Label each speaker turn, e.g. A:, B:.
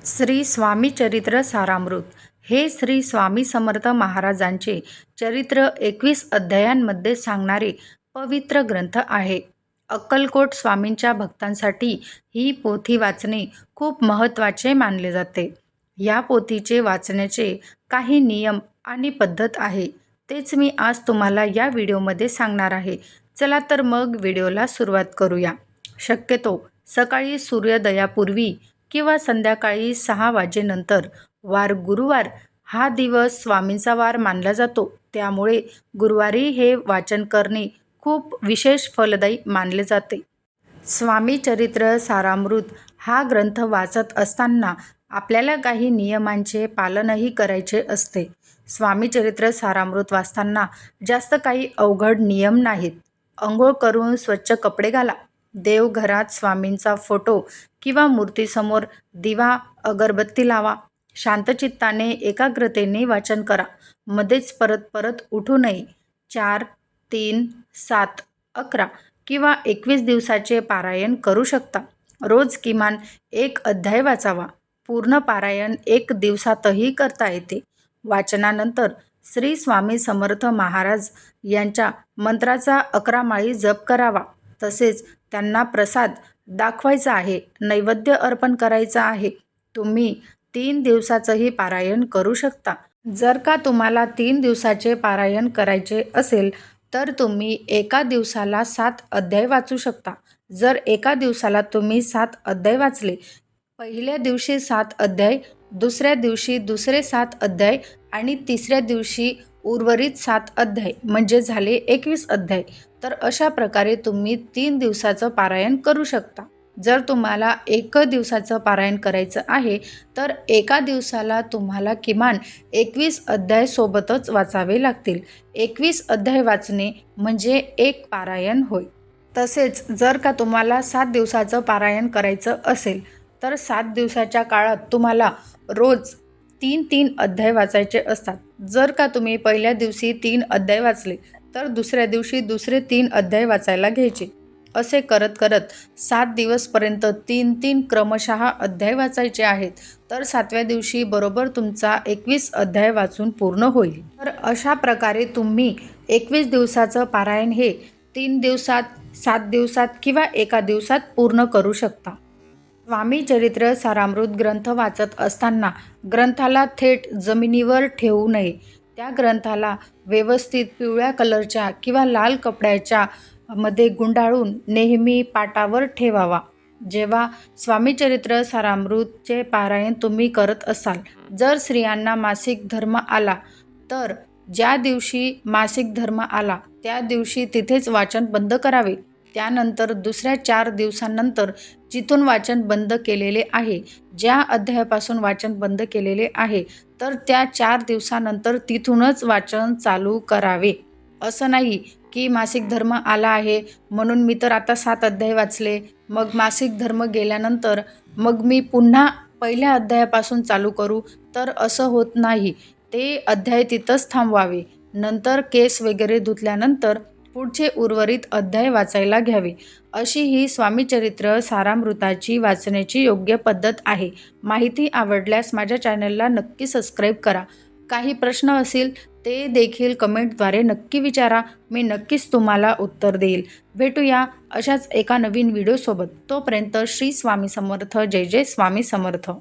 A: श्री स्वामी चरित्र सारामृत हे श्री स्वामी समर्थ महाराजांचे चरित्र 21 अध्यायांमध्ये सांगणारे पवित्र ग्रंथ आहे. अक्कलकोट स्वामींच्या भक्तांसाठी ही पोथी वाचणे खूप महत्त्वाचे मानले जाते. या पोथीचे वाचण्याचे काही नियम आणि पद्धत आहे, तेच मी आज तुम्हाला या व्हिडिओमध्ये सांगणार आहे. चला तर मग व्हिडिओला सुरुवात करूया. शक्यतो सकाळी सूर्योदयापूर्वी किंवा संध्याकाळी 6 वाजेनंतर वार गुरुवार हा दिवस स्वामींचा वार मानला जातो. त्यामुळे गुरुवारी हे वाचन करणे खूप विशेष फलदायी मानले जाते. स्वामी चरित्र सारामृत हा ग्रंथ वाचत असताना आपल्याला काही नियमांचे पालनही करायचे असते. स्वामी चरित्र सारामृत वाचताना जास्त काही अवघड नियम नाहीत. अंघोळ करून स्वच्छ कपडे घाला. देवघरात स्वामींचा फोटो किंवा मूर्तीसमोर दिवा अगरबत्ती लावा. शांतचित्ताने एकाग्रतेने वाचन करा. मध्येच परत परत उठू नये. 4, 3, 7, 11 किंवा 21 दिवसाचे पारायण करू शकता. रोज किमान 1 अध्याय वाचावा. पूर्ण पारायण 1 दिवसातही करता येते. वाचनानंतर श्री स्वामी समर्थ महाराज यांच्या मंत्राचा 11 माळी जप करावा. तसेच त्यांना प्रसाद दाखवायचा आहे, नैवेद्य अर्पण करायचा आहे. तुम्ही 3 दिवसाचंही पारायण करू शकता. जर का तुम्हाला 3 दिवसाचे पारायण करायचे असेल तर तुम्ही एका दिवसाला 7 अध्याय वाचू शकता. जर एका दिवसाला तुम्ही 7 अध्याय वाचले, पहिल्या दिवशी 7 अध्याय, दुसऱ्या दिवशी दुसरे 7 अध्याय आणि तिसऱ्या दिवशी उर्वरित 7 अध्याय म्हणजे झाले 21 अध्याय. तर अशा प्रकारे तुम्ही 3 दिवसाचं पारायण करू शकता. जर तुम्हाला 1 दिवसाचं पारायण करायचं आहे तर एका दिवसाला तुम्हाला किमान 21 अध्याय सोबतच वाचावे लागतील. 21 अध्याय वाचणे म्हणजे 1 पारायण होय. तसेच जर का तुम्हाला 7 दिवसाचं पारायण करायचं असेल तर 7 दिवसाच्या काळात तुम्हाला रोज 3-3 अध्याय वाचायचे असतात. जर का तुम्ही पहिल्या दिवशी 3 अध्याय वाचले तर दुसऱ्या दिवशी दुसरे 3 अध्याय वाचायला घ्यायचे. असे करत करत 7 दिवसपर्यंत 3-3 क्रमशः अध्याय वाचायचे आहेत. तर 7व्या दिवशी बरोबर तुमचा 21 अध्याय वाचून पूर्ण होईल. तर अशा प्रकारे तुम्ही 21 दिवसाचं पारायण हे 3 दिवसात, 7 दिवसात किंवा एका दिवसात पूर्ण करू शकता. स्वामी चरित्र सारामृत ग्रंथ वाचत असताना ग्रंथाला थेट जमिनीवर ठेवू नये. त्या ग्रंथाला व्यवस्थित पिवळ्या कलरच्या किंवा लाल कपड्याच्या मध्ये गुंडाळून नेहमी पाटावर ठेवावा. जेव्हा स्वामी चरित्र सारामृतचे पारायण तुम्ही करत असाल, जर स्त्रियांना मासिक धर्म आला तर ज्या दिवशी मासिक धर्म आला त्या दिवशी तिथेच वाचन बंद करावे. त्यानंतर दुसऱ्या 4 दिवसांनंतर जिथून वाचन बंद केलेले आहे, ज्या अध्यायापासून वाचन बंद केलेले आहे, तर त्या 4 दिवसानंतर तिथूनच वाचन चालू करावे. असं नाही की मासिक धर्म आला आहे म्हणून मी तर आता 7 अध्याय वाचले, मग मासिक धर्म गेल्यानंतर मग मी पुन्हा पहिल्या अध्यायापासून चालू करू, तर असं होत नाही. ते अध्याय तिथंच थांबवावे. नंतर केस वगैरे धुतल्यानंतर पुढचे उर्वरित अध्याय वाचायला घ्यावे. अशी ही स्वामी चरित्र सारामृताची वाचण्याची योग्य पद्धत आहे. माहिती आवडल्यास माझ्या चॅनलला नक्की सबस्क्राईब करा. काही प्रश्न असतील ते देखील कमेंटद्वारे नक्की विचारा. मी नक्कीच तुम्हाला उत्तर देईल. भेटूया अशाच एका नवीन व्हिडिओसोबत. तोपर्यंत श्री स्वामी समर्थ. जय जय स्वामी समर्थ.